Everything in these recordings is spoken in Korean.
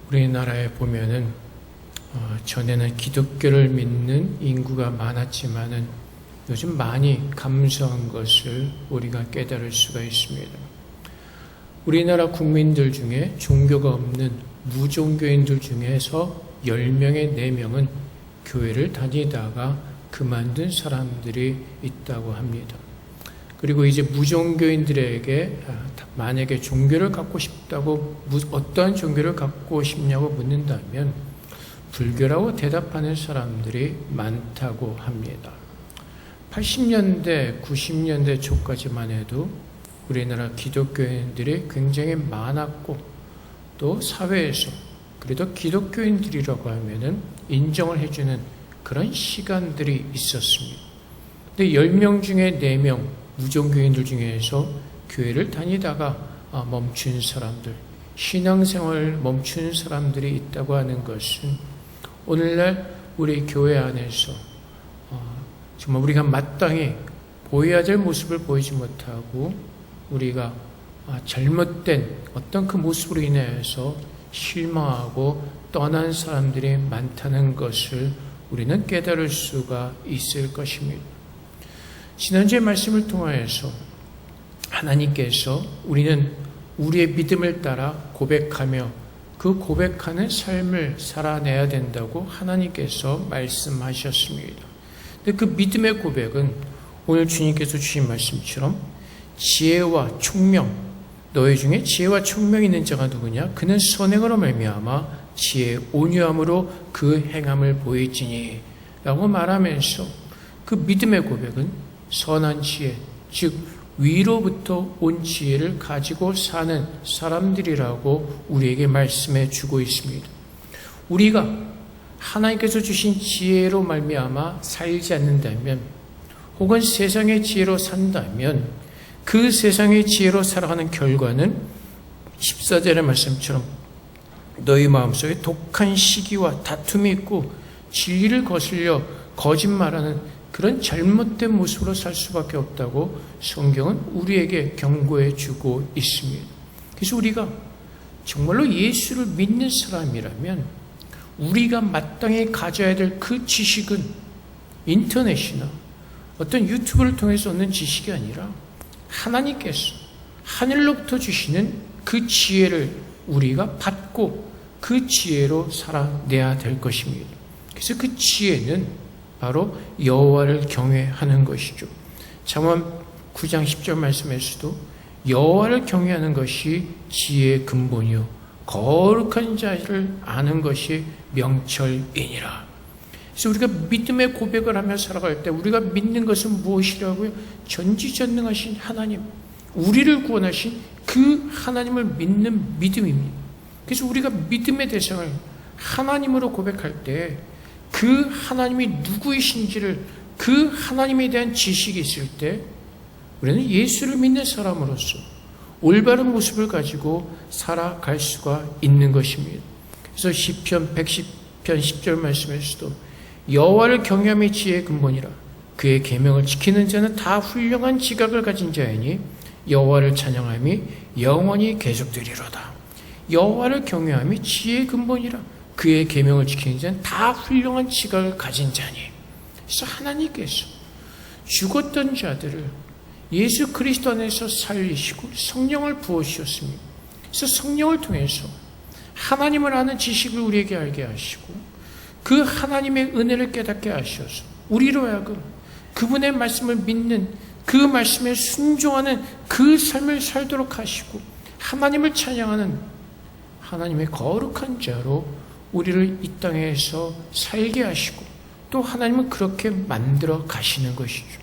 우리나라에 보면은 전에는 기독교를 믿는 인구가 많았지만은 요즘 많이 감소한 것을 우리가 깨달을 수가 있습니다. 우리나라 국민들 중에 종교가 없는 무종교인들 중에서 10명의 4명은 교회를 다니다가 그만둔 사람들이 있다고 합니다. 그리고 이제 무종교인들에게 만약에 종교를 갖고 싶다고 어떠한 종교를 갖고 싶냐고 묻는다면 불교라고 대답하는 사람들이 많다고 합니다. 80년대, 90년대 초까지만 해도 우리나라 기독교인들이 굉장히 많았고 또 사회에서 그래도 기독교인들이라고 하면은 인정을 해주는 그런 시간들이 있었습니다. 근데 10명 중에 4명 무종교인들 중에서 교회를 다니다가 멈춘 사람들, 신앙생활을 멈춘 사람들이 있다고 하는 것은 오늘날 우리 교회 안에서 정말 우리가 마땅히 보여야 될 모습을 보이지 못하고 우리가 잘못된 어떤 그 모습으로 인해서 실망하고 떠난 사람들이 많다는 것을 우리는 깨달을 수가 있을 것입니다. 지난주의 말씀을 통하여서 하나님께서 우리는 우리의 믿음을 따라 고백하며 그 고백하는 삶을 살아내야 된다고 하나님께서 말씀하셨습니다. 근데 그 믿음의 고백은 오늘 주님께서 주신 말씀처럼 지혜와 총명, 너희 중에 지혜와 총명이 있는 자가 누구냐? 그는 선행으로 말미암아 지혜 온유함으로 그 행함을 보이지니 라고 말하면서 그 믿음의 고백은 선한 지혜, 즉 위로부터 온 지혜를 가지고 사는 사람들이라고 우리에게 말씀해 주고 있습니다. 우리가 하나님께서 주신 지혜로 말미암아 살지 않는다면 혹은 세상의 지혜로 산다면 그 세상의 지혜로 살아가는 결과는 14절의 말씀처럼 너희 마음속에 독한 시기와 다툼이 있고 진리를 거슬려 거짓말하는 그런 잘못된 모습으로 살 수밖에 없다고 성경은 우리에게 경고해 주고 있습니다. 그래서 우리가 정말로 예수를 믿는 사람이라면 우리가 마땅히 가져야 될 그 지식은 인터넷이나 어떤 유튜브를 통해서 얻는 지식이 아니라 하나님께서 하늘로부터 주시는 그 지혜를 우리가 받고 그 지혜로 살아내야 될 것입니다. 그래서 그 지혜는 바로 여호와를 경외하는 것이죠. 잠언 9장 10절 말씀에서도 여호와를 경외하는 것이 지혜의 근본이요 거룩한 자를 아는 것이 명철이니라. 그래서 우리가 믿음의 고백을 하며 살아갈 때 우리가 믿는 것은 무엇이라고요? 전지전능하신 하나님, 우리를 구원하신 그 하나님을 믿는 믿음입니다. 그래서 우리가 믿음의 대상을 하나님으로 고백할 때 그 하나님이 누구이신지를 그 하나님에 대한 지식이 있을 때 우리는 예수를 믿는 사람으로서 올바른 모습을 가지고 살아갈 수가 있는 것입니다. 그래서 시편 110편 10절 말씀에서도 여호와를 경외함이 지혜의 근본이라 그의 계명을 지키는 자는 다 훌륭한 지각을 가진 자이니 여호와를 찬양함이 영원히 계속되리로다. 여호와를 경외함이 지혜의 근본이라 그의 계명을 지키는 자는 다 훌륭한 지각을 가진 자니. 그래서 하나님께서 죽었던 자들을 예수 그리스도 안에서 살리시고 성령을 부어주셨습니다. 그래서 성령을 통해서 하나님을 아는 지식을 우리에게 알게 하시고 그 하나님의 은혜를 깨닫게 하셔서 우리로 하여금 그분의 말씀을 믿는 그 말씀에 순종하는 그 삶을 살도록 하시고 하나님을 찬양하는 하나님의 거룩한 자로 우리를 이 땅에서 살게 하시고 또 하나님은 그렇게 만들어 가시는 것이죠.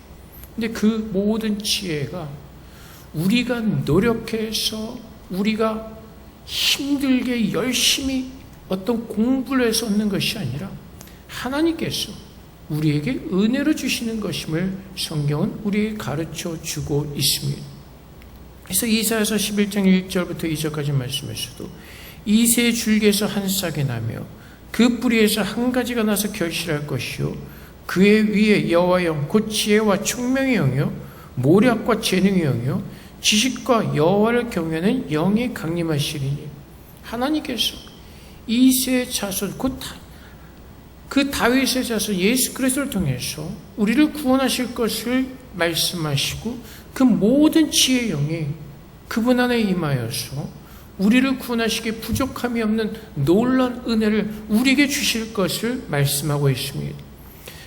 근데 그 모든 지혜가 우리가 노력해서 우리가 힘들게 열심히 어떤 공부를 해서 얻는 것이 아니라 하나님께서 우리에게 은혜로 주시는 것임을 성경은 우리에게 가르쳐 주고 있습니다. 그래서 이사야서 11장 1절부터 2절까지 말씀에서도 이새의 줄기에서 한 싹이 나며 그 뿌리에서 한 가지가 나서 결실할 것이요 그의 위에 여호와의 영 곧 지혜와 총명의 영이요 모략과 재능의 영이요 지식과 여호와를 경외하는 영이 강림하시리니. 하나님께서 이세 자손, 그 다윗의 자손 예수 그리스도를 통해서 우리를 구원하실 것을 말씀하시고 그 모든 지혜의 영이 그분 안에 임하여서 우리를 구원하시기에 부족함이 없는 놀라운 은혜를 우리에게 주실 것을 말씀하고 있습니다.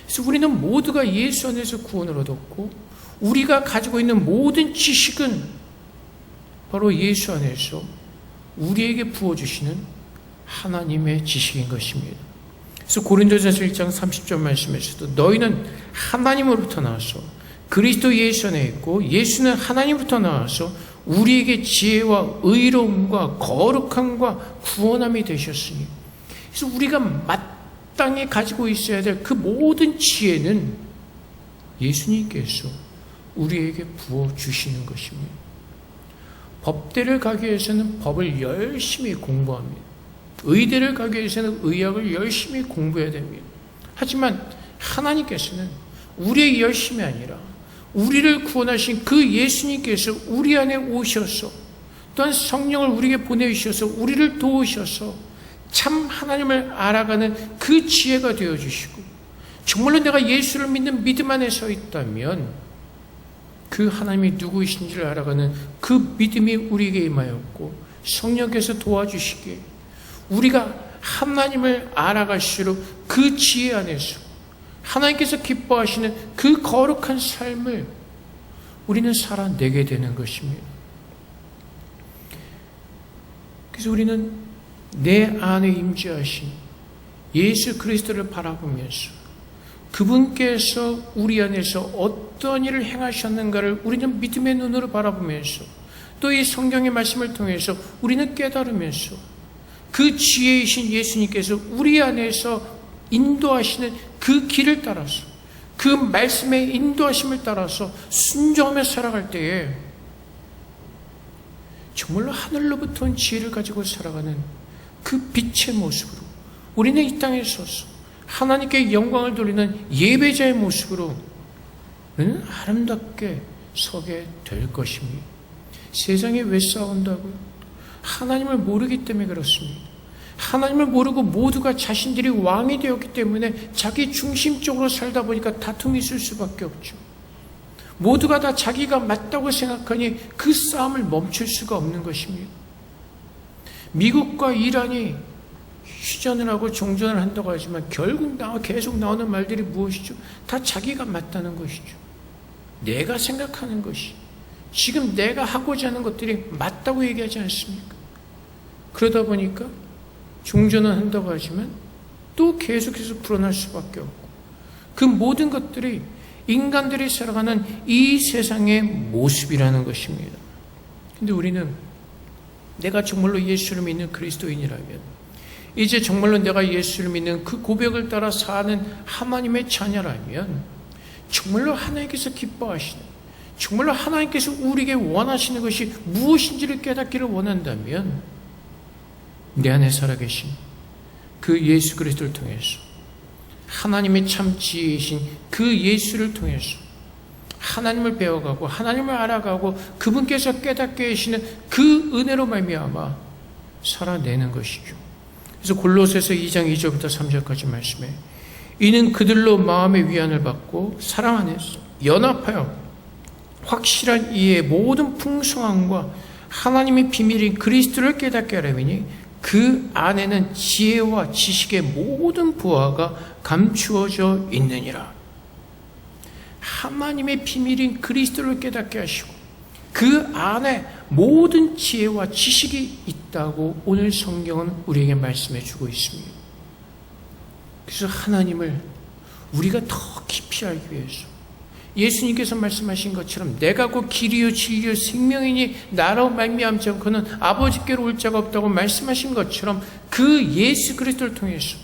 그래서 우리는 모두가 예수 안에서 구원을 얻었고 우리가 가지고 있는 모든 지식은 바로 예수 안에서 우리에게 부어주시는 하나님의 지식인 것입니다. 그래서 고린도전서 1장 30절 말씀에서도 너희는 하나님으로부터 나와서 그리스도 예수 안에 있고 예수는 하나님으로부터 나와서 우리에게 지혜와 의로움과 거룩함과 구원함이 되셨으니, 그래서 우리가 마땅히 가지고 있어야 될 그 모든 지혜는 예수님께서 우리에게 부어주시는 것입니다. 법대를 가기 위해서는 법을 열심히 공부합니다. 의대를 가기 위해서는 의학을 열심히 공부해야 됩니다. 하지만 하나님께서는 우리의 열심이 아니라 우리를 구원하신 그 예수님께서 우리 안에 오셔서 또한 성령을 우리에게 보내주셔서 우리를 도우셔서 참 하나님을 알아가는 그 지혜가 되어주시고, 정말로 내가 예수를 믿는 믿음 안에 서 있다면 그 하나님이 누구이신지를 알아가는 그 믿음이 우리에게 임하였고, 성령께서 도와주시기에 우리가 하나님을 알아갈수록 그 지혜 안에서 하나님께서 기뻐하시는 그 거룩한 삶을 우리는 살아내게 되는 것입니다. 그래서 우리는 내 안에 임재하신 예수 그리스도를 바라보면서 그분께서 우리 안에서 어떤 일을 행하셨는가를 우리는 믿음의 눈으로 바라보면서 또 이 성경의 말씀을 통해서 우리는 깨달으면서 그 지혜이신 예수님께서 우리 안에서 인도하시는 그 길을 따라서 그 말씀의 인도하심을 따라서 순종하며 살아갈 때에 정말로 하늘로부터 온 지혜를 가지고 살아가는 그 빛의 모습으로 우리는 이 땅에 서서 하나님께 영광을 돌리는 예배자의 모습으로 우리는 아름답게 서게 될 것입니다. 세상에 왜 싸운다고요? 하나님을 모르기 때문에 그렇습니다. 하나님을 모르고 모두가 자신들이 왕이 되었기 때문에 자기 중심적으로 살다 보니까 다툼이 있을 수밖에 없죠. 모두가 다 자기가 맞다고 생각하니 그 싸움을 멈출 수가 없는 것입니다. 미국과 이란이 휴전을 하고 종전을 한다고 하지만 결국 계속 나오는 말들이 무엇이죠? 다 자기가 맞다는 것이죠. 내가 생각하는 것이, 지금 내가 하고자 하는 것들이 맞다고 얘기하지 않습니까? 그러다 보니까 종전은 한다고 하지만 또 계속해서 불어날 수밖에 없고, 그 모든 것들이 인간들이 살아가는 이 세상의 모습이라는 것입니다. 근데 우리는 내가 정말로 예수를 믿는 그리스도인이라면, 이제 정말로 내가 예수를 믿는 그 고백을 따라 사는 하나님의 자녀라면, 정말로 하나님께서 기뻐하시는, 정말로 하나님께서 우리에게 원하시는 것이 무엇인지를 깨닫기를 원한다면 내 안에 살아계신 그 예수 그리스도를 통해서, 하나님의 참 지혜이신 그 예수를 통해서 하나님을 배워가고 하나님을 알아가고 그분께서 깨닫게 하시는 그 은혜로 말미암아 살아내는 것이죠. 그래서 골로새서 2장 2절부터 3절까지 말씀에, 이는 그들로 마음의 위안을 받고 사랑 안에서 연합하여 확실한 이해의 모든 풍성함과 하나님의 비밀인 그리스도를 깨닫게 하려니 그 안에는 지혜와 지식의 모든 부하가 감추어져 있느니라. 하나님의 비밀인 그리스도를 깨닫게 하시고 그 안에 모든 지혜와 지식이 있다고 오늘 성경은 우리에게 말씀해 주고 있습니다. 그래서 하나님을 우리가 더 깊이 알기 위해서 예수님께서 말씀하신 것처럼 내가 곧 길이요 진리요 생명이니 나로 말미암지 않고는 아버지께로 올 자가 없다고 말씀하신 것처럼 그 예수 그리스도를 통해서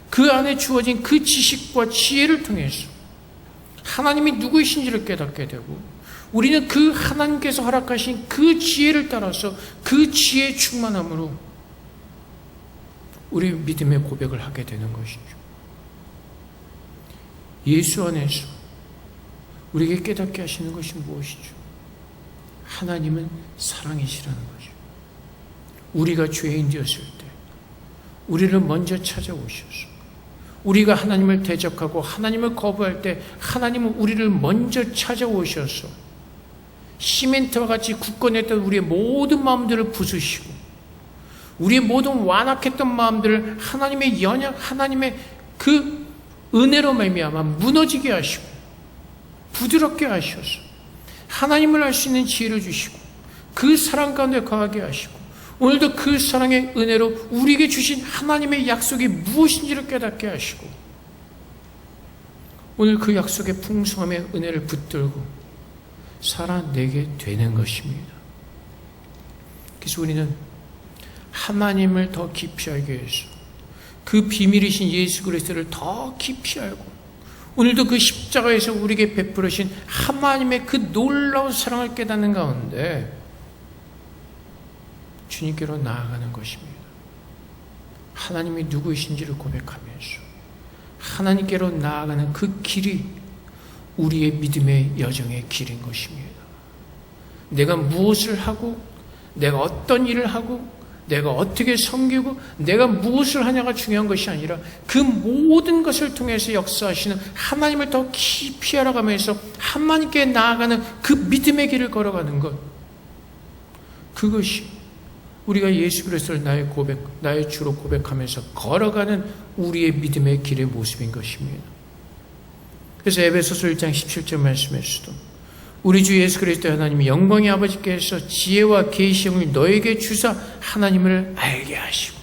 그 안에 주어진 그 지식과 지혜를 통해서 하나님이 누구이신지를 깨닫게 되고, 우리는 그 하나님께서 허락하신 그 지혜를 따라서 그 지혜의 충만함으로 우리 믿음의 고백을 하게 되는 것이죠. 예수 안에서 우리에게 깨닫게 하시는 것이 무엇이죠? 하나님은 사랑이시라는 거죠. 우리가 죄인 되었을 때 우리를 먼저 찾아오셔서 우리가 하나님을 대적하고 하나님을 거부할 때 하나님은 우리를 먼저 찾아오셔서 시멘트와 같이 굳건했던 우리의 모든 마음들을 부수시고 우리의 모든 완악했던 마음들을 하나님의 연약, 하나님의 그 은혜로 말미암아 무너지게 하시고 부드럽게 하셔서 하나님을 알 수 있는 지혜를 주시고 그 사랑 가운데 거하게 하시고 오늘도 그 사랑의 은혜로 우리에게 주신 하나님의 약속이 무엇인지를 깨닫게 하시고 오늘 그 약속의 풍성함의 은혜를 붙들고 살아내게 되는 것입니다. 그래서 우리는 하나님을 더 깊이 알게 해서 그 비밀이신 예수 그리스도를 더 깊이 알고 오늘도 그 십자가에서 우리에게 베풀으신 하나님의 그 놀라운 사랑을 깨닫는 가운데 주님께로 나아가는 것입니다. 하나님이 누구이신지를 고백하면서 하나님께로 나아가는 그 길이 우리의 믿음의 여정의 길인 것입니다. 내가 무엇을 하고 내가 어떤 일을 하고 내가 어떻게 섬기고 내가 무엇을 하냐가 중요한 것이 아니라 그 모든 것을 통해서 역사하시는 하나님을 더 깊이 알아가면서 하나님께 나아가는 그 믿음의 길을 걸어가는 것, 그것이 우리가 예수 그리스도를 나의 주로 고백하면서 걸어가는 우리의 믿음의 길의 모습인 것입니다. 그래서 에베소서 1장 17절 말씀에서도 우리 주 예수 그리스도 하나님이 영광의 아버지께서 지혜와 계시형을 너에게 주사 하나님을 알게 하시고,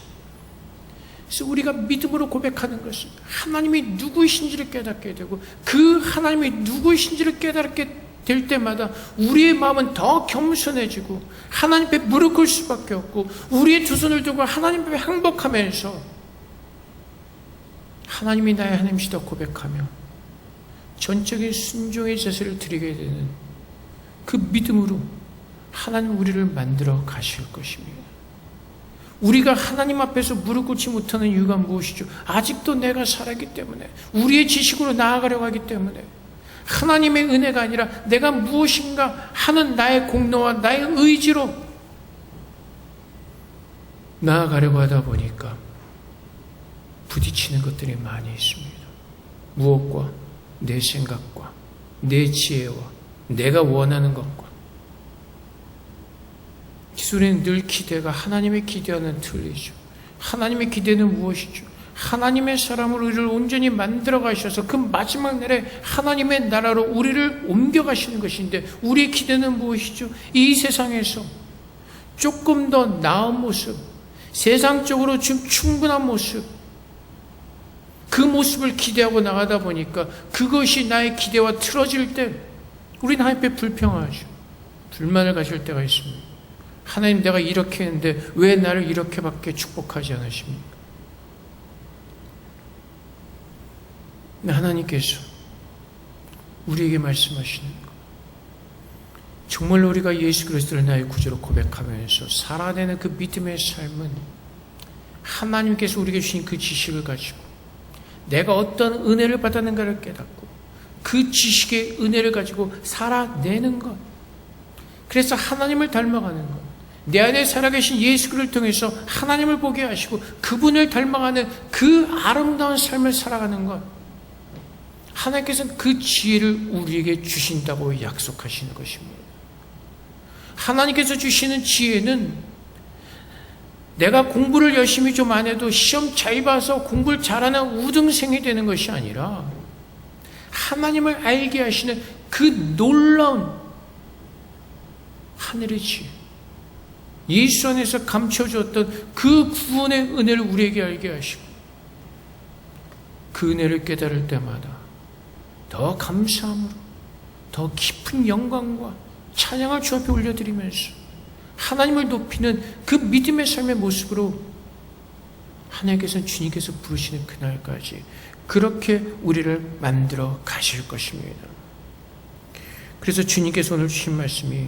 그래서 우리가 믿음으로 고백하는 것은 하나님이 누구이신지를 깨닫게 되고 그 하나님이 누구이신지를 깨닫게 될 때마다 우리의 마음은 더 겸손해지고 하나님 앞에 무릎 꿇을 수밖에 없고 우리의 두 손을 들고 하나님 앞에 항복하면서 하나님이 나의 하나님이시다 고백하며 전적인 순종의 자세를 드리게 되는 그 믿음으로 하나님 우리를 만들어 가실 것입니다. 우리가 하나님 앞에서 무릎 꿇지 못하는 이유가 무엇이죠? 아직도 내가 살아있기 때문에, 우리의 지식으로 나아가려고 하기 때문에, 하나님의 은혜가 아니라 내가 무엇인가 하는 나의 공로와 나의 의지로 나아가려고 하다 보니까 부딪히는 것들이 많이 있습니다. 무엇과? 내 생각과 내 지혜와 내가 원하는 것과. 기술에는 늘 기대가 하나님의 기대와는 틀리죠. 하나님의 기대는 무엇이죠? 하나님의 사람으로 우리를 온전히 만들어 가셔서 그 마지막 날에 하나님의 나라로 우리를 옮겨 가시는 것인데, 우리의 기대는 무엇이죠? 이 세상에서 조금 더 나은 모습, 세상적으로 지금 충분한 모습, 그 모습을 기대하고 나가다 보니까 그것이 나의 기대와 틀어질 때 우리는 하나님 앞에 불평하죠. 불만을 가질 때가 있습니다. 하나님, 내가 이렇게 했는데 왜 나를 이렇게밖에 축복하지 않으십니까? 하나님께서 우리에게 말씀하시는 것, 정말로 우리가 예수 그리스도를 나의 구주로 고백하면서 살아내는 그 믿음의 삶은 하나님께서 우리에게 주신 그 지식을 가지고 내가 어떤 은혜를 받았는가를 깨닫고 그 지식의 은혜를 가지고 살아내는 것, 그래서 하나님을 닮아가는 것, 내 안에 살아계신 예수 그리스도를 통해서 하나님을 보게 하시고 그분을 닮아가는 그 아름다운 삶을 살아가는 것, 하나님께서는 그 지혜를 우리에게 주신다고 약속하시는 것입니다. 하나님께서 주시는 지혜는 내가 공부를 열심히 좀 안 해도 시험 잘 봐서 공부를 잘하는 우등생이 되는 것이 아니라 하나님을 알게 하시는 그 놀라운 하늘의 지혜, 예수 안에서 감춰주었던 그 구원의 은혜를 우리에게 알게 하시고 그 은혜를 깨달을 때마다 더 감사함으로 더 깊은 영광과 찬양을 주 앞에 올려드리면서 하나님을 높이는 그 믿음의 삶의 모습으로 하나님께서는 주님께서 부르시는 그날까지 그렇게 우리를 만들어 가실 것입니다. 그래서 주님께서 오늘 주신 말씀이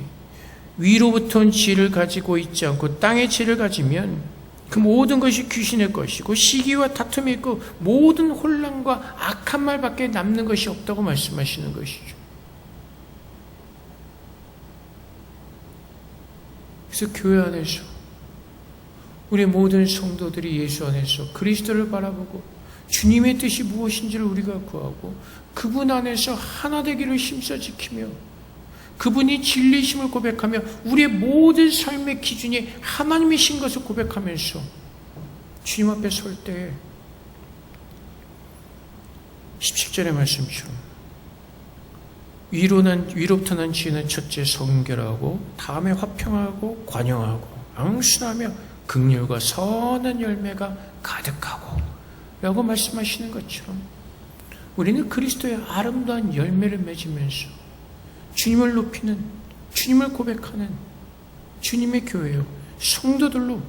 위로부터 온 지혜를 가지고 있지 않고 땅의 지혜를 가지면 그 모든 것이 귀신의 것이고 시기와 다툼이 있고 모든 혼란과 악한 말밖에 남는 것이 없다고 말씀하시는 것이죠. 그래서 교회 안에서 우리 모든 성도들이 예수 안에서 그리스도를 바라보고 주님의 뜻이 무엇인지를 우리가 구하고 그분 안에서 하나 되기를 힘써 지키며 그분이 진리심을 고백하며 우리의 모든 삶의 기준이 하나님이신 것을 고백하면서 주님 앞에 설 때에 17절의 말씀처럼 위로부터 난 지혜는 첫째 성결하고 다음에 화평하고 관용하고 앙순하며 긍휼과 선한 열매가 가득하고 라고 말씀하시는 것처럼 우리는 그리스도의 아름다운 열매를 맺으면서 주님을 높이는, 주님을 고백하는 주님의 교회요 성도들로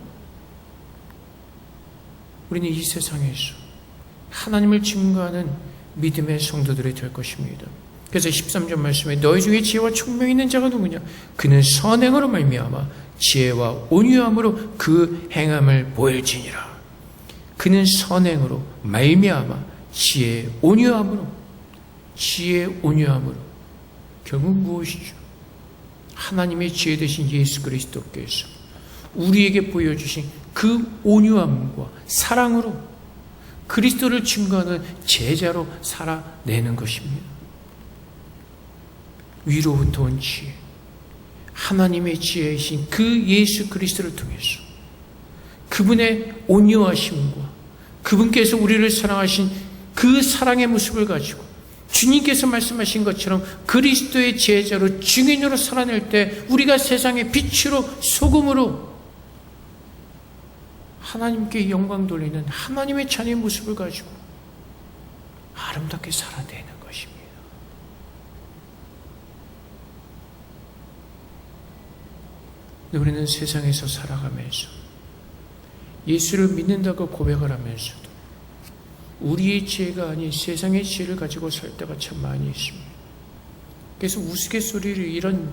우리는 이 세상에서 하나님을 증거하는 믿음의 성도들이 될 것입니다. 그래서 13절 말씀에 너희 중에 지혜와 총명이 있는 자가 누구냐? 그는 선행으로 말미암아 지혜와 온유함으로 그 행함을 보일지니라. 그는 선행으로 말미암아 지혜 온유함으로 결국 무엇이죠? 하나님의 지혜 되신 예수 그리스도께서 우리에게 보여주신 그 온유함과 사랑으로 그리스도를 증거하는 제자로 살아내는 것입니다. 위로부터 온 지혜, 하나님의 지혜이신 그 예수 그리스도를 통해서 그분의 온유하심과 그분께서 우리를 사랑하신 그 사랑의 모습을 가지고 주님께서 말씀하신 것처럼 그리스도의 제자로 증인으로 살아낼 때 우리가 세상의 빛으로 소금으로 하나님께 영광 돌리는 하나님의 자녀의 모습을 가지고 아름답게 살아내는 것입니다. 우리는 세상에서 살아가면서 예수를 믿는다고 고백을 하면서도 우리의 지혜가 아닌 세상의 지혜를 가지고 살 때가 참 많이 있습니다. 그래서 우스갯소리를 이런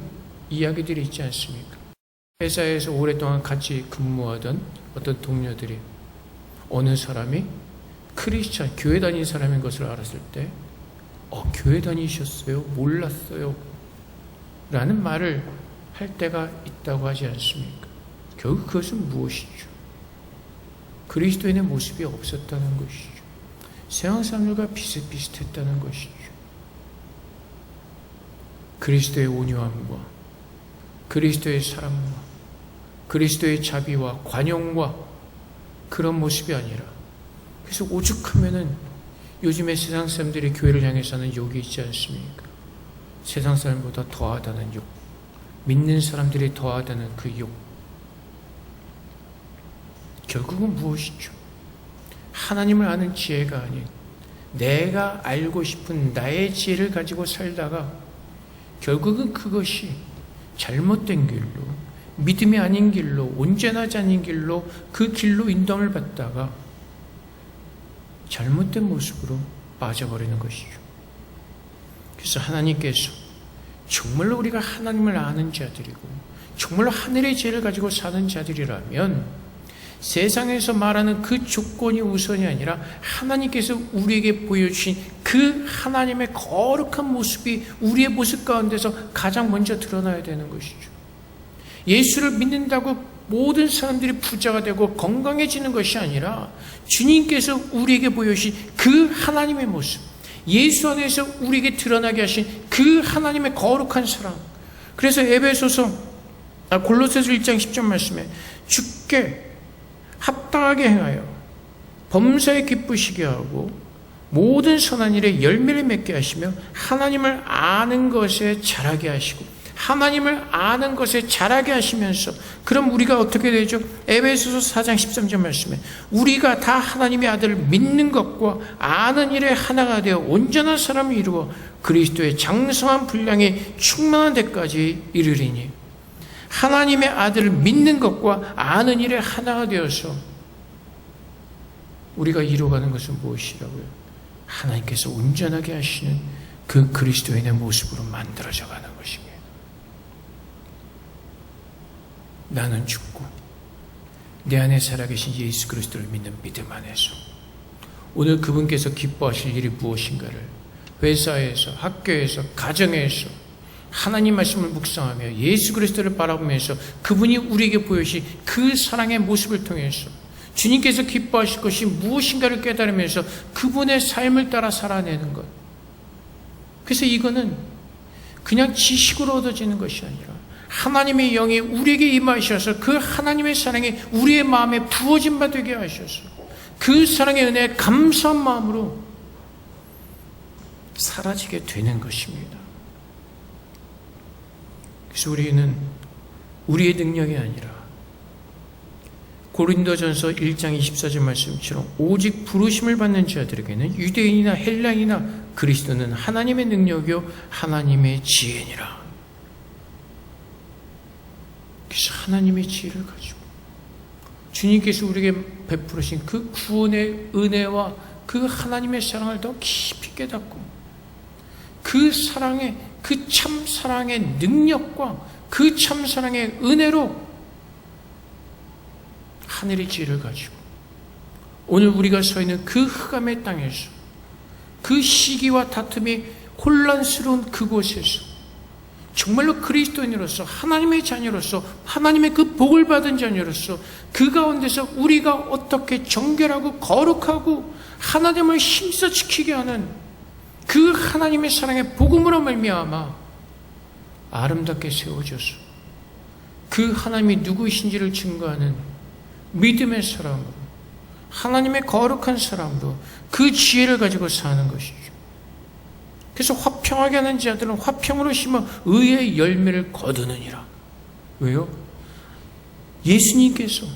이야기들이 있지 않습니까? 회사에서 오랫동안 같이 근무하던 어떤 동료들이 어느 사람이 크리스찬, 교회 다니는 사람인 것을 알았을 때 교회 다니셨어요? 몰랐어요? 라는 말을 할 때가 있다고 하지 않습니까? 결국 그것은 무엇이죠? 그리스도인의 모습이 없었다는 것이죠. 세상 사람들과 비슷비슷했다는 것이죠. 그리스도의 온유함과 그리스도의 사랑과 그리스도의 자비와 관용과 그런 모습이 아니라 그래서 오죽하면은 요즘에 세상 사람들이 교회를 향해서는 욕이 있지 않습니까? 세상 사람보다 더하다는 욕, 믿는 사람들이 더하다는 그 욕. 결국은 무엇이죠? 하나님을 아는 지혜가 아닌 내가 알고 싶은 나의 지혜를 가지고 살다가 결국은 그것이 잘못된 길로, 믿음이 아닌 길로, 온전하지 않은 길로 그 길로 인도함을 받다가 잘못된 모습으로 빠져버리는 것이죠. 그래서 하나님께서 정말로 우리가 하나님을 아는 자들이고 정말로 하늘의 지혜를 가지고 사는 자들이라면 세상에서 말하는 그 조건이 우선이 아니라 하나님께서 우리에게 보여주신 그 하나님의 거룩한 모습이 우리의 모습 가운데서 가장 먼저 드러나야 되는 것이죠. 예수를 믿는다고 모든 사람들이 부자가 되고 건강해지는 것이 아니라 주님께서 우리에게 보여주신 그 하나님의 모습, 예수 안에서 우리에게 드러나게 하신 그 하나님의 거룩한 사랑. 그래서 골로새서 1장 10절 말씀에 주께 합당하게 행하여 범사에 기쁘시게 하고 모든 선한 일에 열매를 맺게 하시며 하나님을 아는 것에 자라게 하시고 하나님을 아는 것에 자라게 하시면서 그럼 우리가 어떻게 되죠? 에베소서 4장 13절 말씀에 우리가 다 하나님의 아들을 믿는 것과 아는 일에 하나가 되어 온전한 사람을 이루어 그리스도의 장성한 분량이 충만한 데까지 이르리니 하나님의 아들을 믿는 것과 아는 일에 하나가 되어서 우리가 이루어가는 것은 무엇이라고요? 하나님께서 온전하게 하시는 그 그리스도인의 모습으로 만들어져 가는 것입니다. 나는 죽고 내 안에 살아계신 예수 그리스도를 믿는 믿음 안에서 오늘 그분께서 기뻐하실 일이 무엇인가를 회사에서, 학교에서, 가정에서 하나님 말씀을 묵상하며 예수 그리스도를 바라보면서 그분이 우리에게 보여주신 그 사랑의 모습을 통해서 주님께서 기뻐하실 것이 무엇인가를 깨달으면서 그분의 삶을 따라 살아내는 것. 그래서 이거는 그냥 지식으로 얻어지는 것이 아니라 하나님의 영이 우리에게 임하셔서 그 하나님의 사랑이 우리의 마음에 부어진 바 되게 하셔서 그 사랑의 은혜에 감사한 마음으로 사라지게 되는 것입니다. 그래서 우리는 우리의 능력이 아니라 고린도전서 1장 24절 말씀처럼 오직 부르심을 받는 자들에게는 유대인이나 헬라인이나 그리스도는 하나님의 능력이요 하나님의 지혜니라. 그래서 하나님의 지혜를 가지고 주님께서 우리에게 베푸신 그 구원의 은혜와 그 하나님의 사랑을 더 깊이 깨닫고 그 사랑의 그 참 사랑의 능력과 그 참 사랑의 은혜로 하늘의 지혜를 가지고 오늘 우리가 서 있는 그 흑암의 땅에서 그 시기와 다툼이 혼란스러운 그곳에서 정말로 그리스도인으로서 하나님의 자녀로서 하나님의 그 복을 받은 자녀로서 그 가운데서 우리가 어떻게 정결하고 거룩하고 하나님을 힘써 지키게 하는 그 하나님의 사랑의 복음으로 말미암아 아름답게 세워져서 그 하나님이 누구이신지를 증거하는 믿음의 사람으로 하나님의 거룩한 사람으로 그 지혜를 가지고 사는 것이죠. 그래서 화평하게 하는 자들은 화평으로 심어 의의 열매를 거두느니라. 왜요? 예수님께서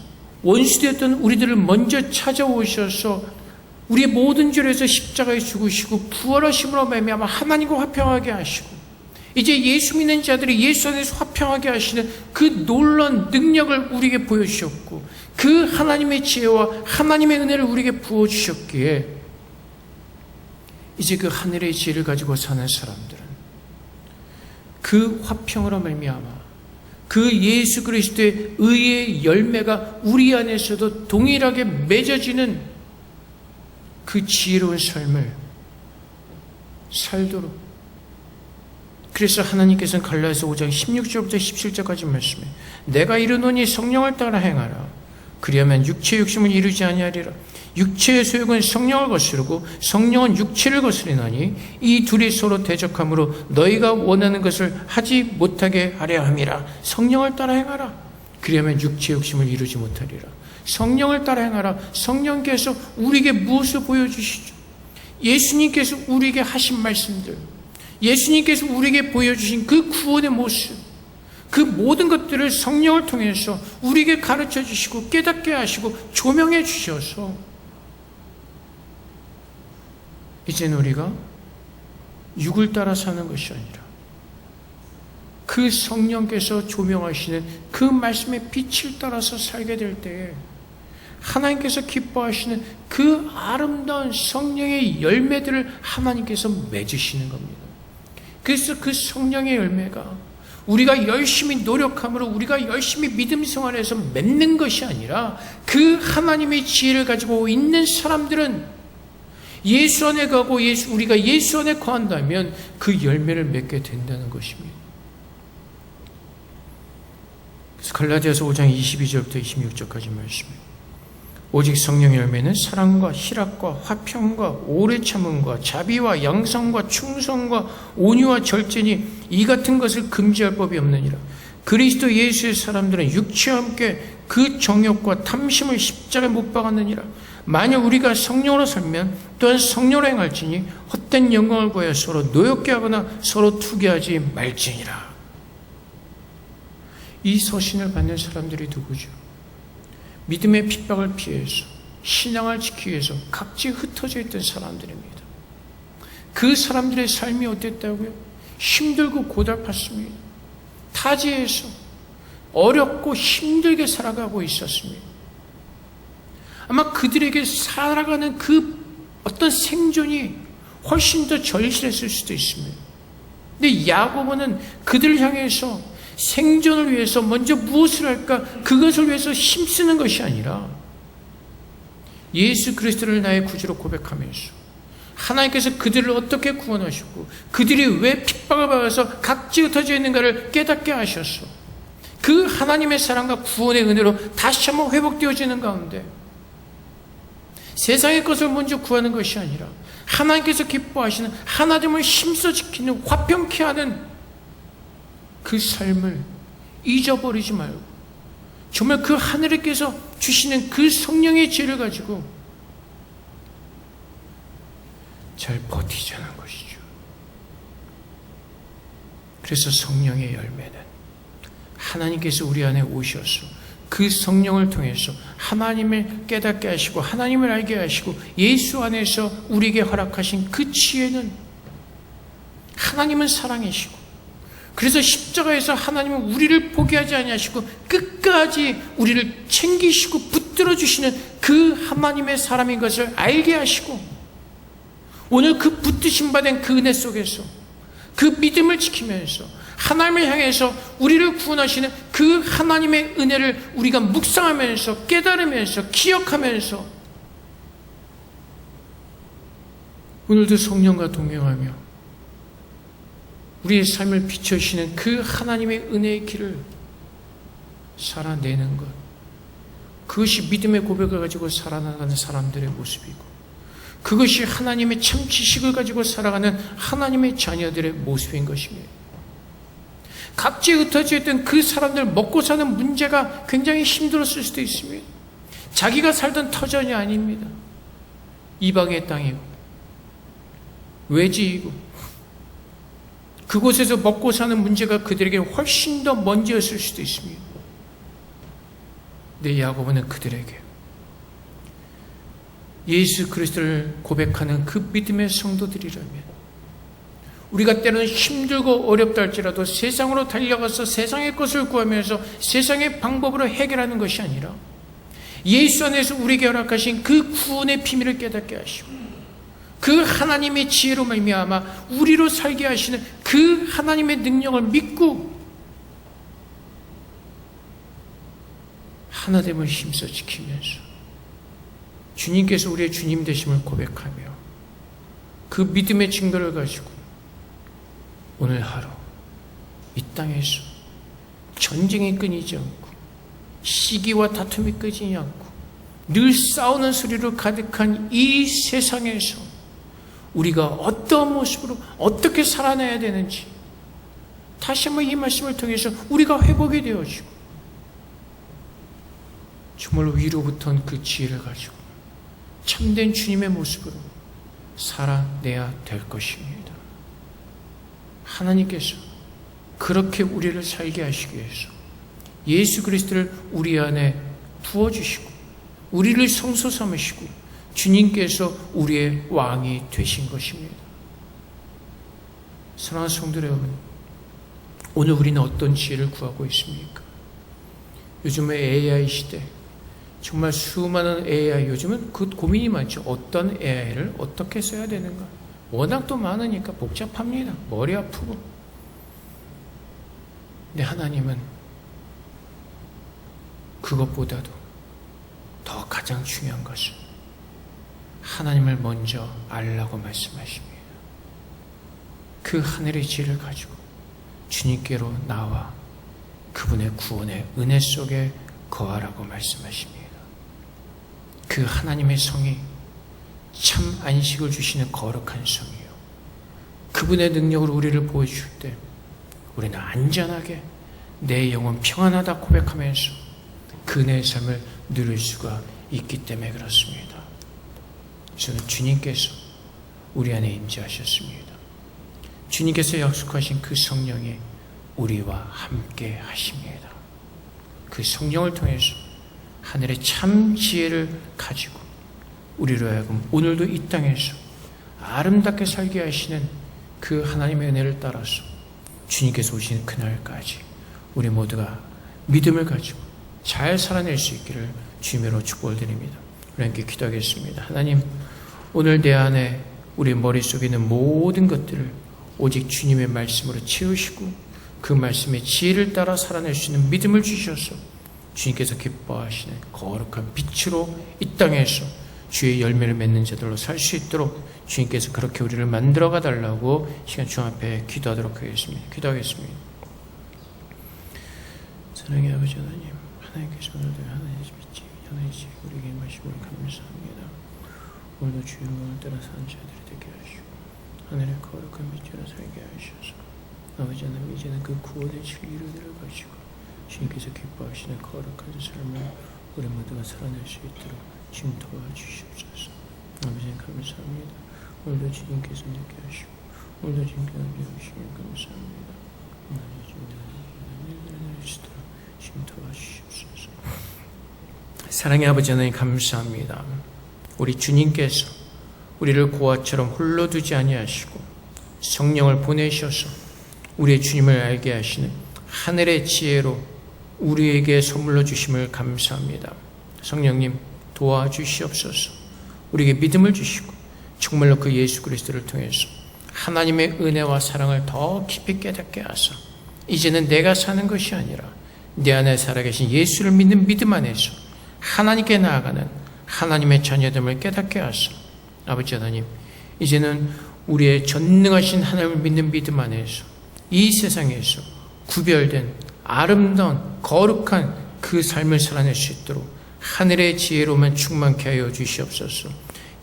원수되었던 우리들을 먼저 찾아오셔서 우리의 모든 죄에서 십자가에 죽으시고 부활하심으로 말미암아 하나님과 화평하게 하시고 이제 예수 믿는 자들이 예수 안에서 화평하게 하시는 그 놀라운 능력을 우리에게 보여주셨고 그 하나님의 지혜와 하나님의 은혜를 우리에게 부어주셨기에 이제 그 하늘의 지혜를 가지고 사는 사람들은 그 화평으로 말미암아 그 예수 그리스도의 의의 열매가 우리 안에서도 동일하게 맺어지는 그 지혜로운 삶을 살도록. 그래서 하나님께서는 갈라디아서 5장 16절부터 17절까지 말씀해 내가 이르노니 성령을 따라 행하라. 그리하면 육체의 욕심을 이루지 아니하리라. 육체의 소욕은 성령을 거스르고 성령은 육체를 거스리나니 이 둘이 서로 대적함으로 너희가 원하는 것을 하지 못하게 하려 함이라. 성령을 따라 행하라. 그리하면 육체의 욕심을 이루지 못하리라. 성령을 따라 행하라. 성령께서 우리에게 무엇을 보여주시죠? 예수님께서 우리에게 하신 말씀들, 예수님께서 우리에게 보여주신 그 구원의 모습, 그 모든 것들을 성령을 통해서 우리에게 가르쳐 주시고 깨닫게 하시고 조명해 주셔서 이제는 우리가 육을 따라 사는 것이 아니라 그 성령께서 조명하시는 그 말씀의 빛을 따라서 살게 될 때에 하나님께서 기뻐하시는 그 아름다운 성령의 열매들을 하나님께서 맺으시는 겁니다. 그래서 그 성령의 열매가 우리가 열심히 노력함으로 우리가 열심히 믿음 생활에서 맺는 것이 아니라 그 하나님의 지혜를 가지고 있는 사람들은 예수 안에 가고 우리가 예수 안에 거한다면 그 열매를 맺게 된다는 것입니다. 그래서 갈라디아서 5장 22절부터 26절까지 말씀해요. 오직 성령의 열매는 사랑과 희락과 화평과 오래 참음과 자비와 양성과 충성과 온유와 절제니 이 같은 것을 금지할 법이 없느니라. 그리스도 예수의 사람들은 육체와 함께 그 정욕과 탐심을 십자가에 못 박았느니라. 만약 우리가 성령으로 살면 또한 성령으로 행할지니 헛된 영광을 구하여 서로 노엽게 하거나 서로 투기하지 말지니라. 이 서신을 받는 사람들이 누구죠? 믿음의 핍박을 피해서 신앙을 지키기 위해서 각지에 흩어져 있던 사람들입니다. 그 사람들의 삶이 어땠다고요? 힘들고 고달팠습니다. 타지에서 어렵고 힘들게 살아가고 있었습니다. 아마 그들에게 살아가는 그 어떤 생존이 훨씬 더 절실했을 수도 있습니다. 근데 야고보는 그들을 향해서 생존을 위해서 먼저 무엇을 할까? 그것을 위해서 힘쓰는 것이 아니라 예수 그리스도를 나의 구주로 고백하면서 하나님께서 그들을 어떻게 구원하셨고 그들이 왜 핍박을 받아서 각지 흩어져 있는가를 깨닫게 하셨어. 그 하나님의 사랑과 구원의 은혜로 다시 한번 회복되어지는 가운데 세상의 것을 먼저 구하는 것이 아니라 하나님께서 기뻐하시는 하나님을 힘써 지키는 화평케 하는 그 삶을 잊어버리지 말고 정말 그 하늘께서 주시는 그 성령의 지혜를 가지고 잘 버티자는 것이죠. 그래서 성령의 열매는 하나님께서 우리 안에 오셔서 그 성령을 통해서 하나님을 깨닫게 하시고 하나님을 알게 하시고 예수 안에서 우리에게 허락하신 그 지혜는 하나님은 사랑이시고 그래서 십자가에서 하나님은 우리를 포기하지 아니하시고 끝까지 우리를 챙기시고 붙들어 주시는 그 하나님의 사람인 것을 알게 하시고 오늘 그 붙드심 받은 그 은혜 속에서 그 믿음을 지키면서 하나님을 향해서 우리를 구원하시는 그 하나님의 은혜를 우리가 묵상하면서 깨달으면서 기억하면서 오늘도 성령과 동행하며 우리의 삶을 비춰주시는 그 하나님의 은혜의 길을 살아내는 것, 그것이 믿음의 고백을 가지고 살아나가는 사람들의 모습이고 그것이 하나님의 참 지식을 가지고 살아가는 하나님의 자녀들의 모습인 것입니다. 각지에 흩어져 있던 그 사람들 먹고 사는 문제가 굉장히 힘들었을 수도 있습니다. 자기가 살던 터전이 아닙니다. 이방의 땅이고 외지이고 그곳에서 먹고 사는 문제가 그들에게 훨씬 더 먼지였을 수도 있습니다. 근데 야고보는 그들에게 예수 그리스도를 고백하는 그 믿음의 성도들이라면 우리가 때로는 힘들고 어렵다 할지라도 세상으로 달려가서 세상의 것을 구하면서 세상의 방법으로 해결하는 것이 아니라 예수 안에서 우리에게 허락하신 그 구원의 비밀을 깨닫게 하시고 그 하나님의 지혜로 말미암아 우리로 살게 하시는 그 하나님의 능력을 믿고 하나됨을 힘써 지키면서 주님께서 우리의 주님 되심을 고백하며 그 믿음의 증거를 가지고 오늘 하루 이 땅에서 전쟁이 끊이지 않고 시기와 다툼이 끊이지 않고 늘 싸우는 소리로 가득한 이 세상에서 우리가 어떠한 모습으로 어떻게 살아내야 되는지 다시 한번 이 말씀을 통해서 우리가 회복이 되어지고 정말로 위로부터 그 지혜를 가지고 참된 주님의 모습으로 살아내야 될 것입니다. 하나님께서 그렇게 우리를 살게 하시기 위해서 예수 그리스도를 우리 안에 부어주시고 우리를 성소 삼으시고 주님께서 우리의 왕이 되신 것입니다. 사랑하는 성도 여러분, 오늘 우리는 어떤 지혜를 구하고 있습니까? 요즘에 AI 시대, 정말 수많은 AI, 요즘은 그 고민이 많죠. 어떤 AI를 어떻게 써야 되는가. 워낙 또 많으니까 복잡합니다. 머리 아프고. 근데 하나님은 그것보다도 더 가장 중요한 것은 하나님을 먼저 알라고 말씀하십니다. 그 하늘의 지혜를 가지고 주님께로 나와 그분의 구원의 은혜 속에 거하라고 말씀하십니다. 그 하나님의 성이 참 안식을 주시는 거룩한 성이요, 그분의 능력으로 우리를 보여줄 때 우리는 안전하게 내 영혼 평안하다 고백하면서 그네의 삶을 누릴 수가 있기 때문에 그렇습니다. 저는 주님께서 우리 안에 임재하셨습니다. 주님께서 약속하신 그 성령이 우리와 함께 하십니다. 그 성령을 통해서 하늘의 참 지혜를 가지고 우리로 하여금 오늘도 이 땅에서 아름답게 살게 하시는 그 하나님의 은혜를 따라서 주님께서 오시는 그날까지 우리 모두가 믿음을 가지고 잘 살아낼 수 있기를 주님으로 축복을 드립니다. 우리 함께 기도하겠습니다. 하나님, 오늘 내 안에 우리 머릿속에 있는 모든 것들을 오직 주님의 말씀으로 채우시고 그 말씀의 지혜를 따라 살아낼 수 있는 믿음을 주셔서 주님께서 기뻐하시는 거룩한 빛으로 이 땅에서 주의 열매를 맺는 자들로 살 수 있도록 주님께서 그렇게 우리를 만들어가 달라고 시간 중 앞에 기도하도록 하겠습니다. 기도하겠습니다. 사랑의 아버지 하나님, 하나님께서 오늘도 하나님의 믿지, 하나님의 지 우리에게 말씀을 감사합니다. 오늘도 주의 명을 따라 사는 자들이 되게 하시고 하늘의 거룩한 빛으로 살게 하셔서 아버지 하나님, 이제는 그 구원의 진리로 내려가시고 주님께서 기뻐하시는 거룩한 삶을 우리 모두가 살아낼 수 있도록 주님 도와주시옵소서. 아버지 감사합니다. 오늘도 주님께서 내게 하시고 오늘도 주님께서 내게 하시니 감사합니다. 주님 도와주시옵소서. 사랑의 아버지 하나님 감사합니다. 우리 주님께서 우리를 고아처럼 홀로 두지 아니하시고 성령을 보내셔서 우리의 주님을 알게 하시는 하늘의 지혜로 우리에게 선물로 주심을 감사합니다. 성령님 도와주시옵소서. 우리에게 믿음을 주시고 정말로 그 예수 그리스도를 통해서 하나님의 은혜와 사랑을 더 깊이 깨닫게 하사 이제는 내가 사는 것이 아니라 내 안에 살아계신 예수를 믿는 믿음 안에서 하나님께 나아가는 하나님의 자녀됨을 깨닫게 하사 아버지 하나님, 이제는 우리의 전능하신 하나님을 믿는 믿음 안에서 이 세상에서 구별된 아름다운 거룩한 그 삶을 살아낼 수 있도록 하늘의 지혜로만 충만케 하여 주시옵소서.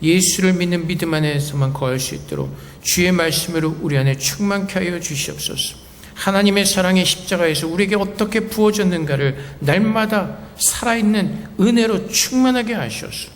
예수를 믿는 믿음 안에서만 거할 수 있도록 주의 말씀으로 우리 안에 충만케 하여 주시옵소서. 하나님의 사랑의 십자가에서 우리에게 어떻게 부어졌는가를 날마다 살아있는 은혜로 충만하게 하셔서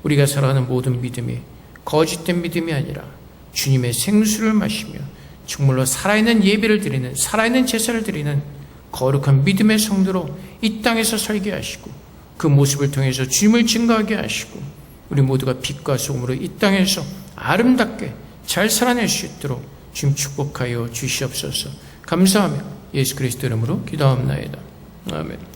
우리가 살아가는 모든 믿음이 거짓된 믿음이 아니라 주님의 생수를 마시며 정말로 살아있는 예배를 드리는, 살아있는 제사를 드리는 거룩한 믿음의 성도로 이 땅에서 살게 하시고 그 모습을 통해서 주님을 증거하게 하시고 우리 모두가 빛과 소금으로 이 땅에서 아름답게 잘 살아낼 수 있도록 주님 축복하여 주시옵소서. 감사하며 예수 그리스도 이름으로 기도합나이다. 아멘.